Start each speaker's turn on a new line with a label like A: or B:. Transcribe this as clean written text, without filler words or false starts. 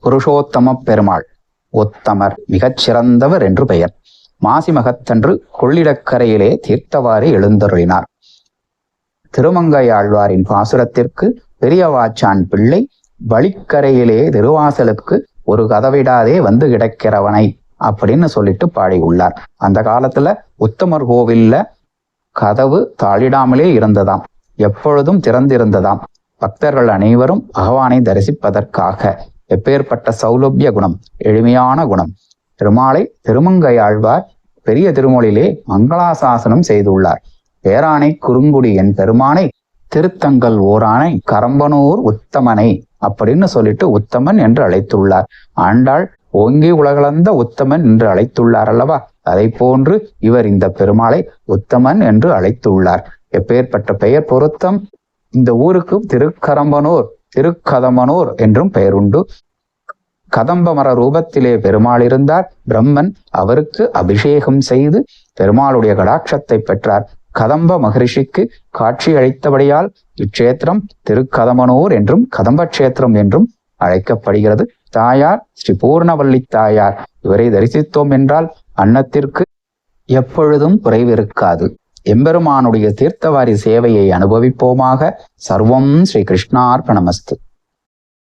A: புருஷோத்தம பெருமாள். உத்தமர், மிகச் சிறந்தவர் என்று பெயர். மாசி மகத்தன்று கொள்ளிடக்கரையிலே தீர்த்தவாறு எழுந்தருளினார். திருமங்கையாழ்வாரின் பாசுரத்திற்கு பெரியவாச்சான் பிள்ளை வழிக்கரையிலே திருவாசலுக்கு ஒரு கதவிடாதே வந்து கிடக்கிறவனை அப்படின்னு சொல்லிட்டு பாடியுள்ளார். அந்த காலத்துல உத்தமர் கோவில்ல கதவு தாளிடாமலே இருந்ததாம், எப்பொழுதும் திறந்திருந்ததாம். பக்தர்கள் அனைவரும் பகவானை தரிசிப்பதற்காக. எப்பேற்பட்ட சௌலபிய குணம், எளிமையான குணம். திருமாலை திருமங்கையாழ்வார் பெரிய திருமொழியிலே மங்களாசாசனம் செய்துள்ளார். பேரானை குறுங்குடி என் பெருமானை, திருத்தங்கள் ஓரானை கரம்பனூர் உத்தமனை அப்படின்னு சொல்லிட்டு உத்தமன் என்று அழைத்துள்ளார். ஆண்டாள் ஓங்கி உலகளந்த உத்தமன் என்று அழைத்துள்ளார் அல்லவா? அதை போன்று இவர் இந்த பெருமாளை உத்தமன் என்று அழைத்துள்ளார். எப்பேற்பட்ட பெயர் பொருத்தம்! இந்த ஊருக்கு திருக்கரம்பனூர், திருக்கதம்பனூர் என்றும் பெயர் உண்டு. கதம்ப மர ரூபத்திலே பெருமாள் இருந்தார். பிரம்மன் அவருக்கு அபிஷேகம் செய்து பெருமாளுடைய கடாட்சத்தை பெற்றார். கதம்ப மகரிஷிக்கு காட்சி அளித்தபடியால் இக்ஷேத்திரம் திருக்கதம்பனூர் என்றும் கதம்பக்ஷேத்திரம் என்றும் அழைக்கப்படுகிறது. தாயார் ஸ்ரீ பூர்ணவல்லி தாயார். இவரை தரிசித்தோம் என்றால் அன்னத்திற்கு எப்பொழுதும் குறைவிருக்காது. எம்பெருமானுடைய தீர்த்தவாரி சேவையை அனுபவிப்போமாக. சர்வம் ஸ்ரீ கிருஷ்ணார்ப்பணமஸ்து.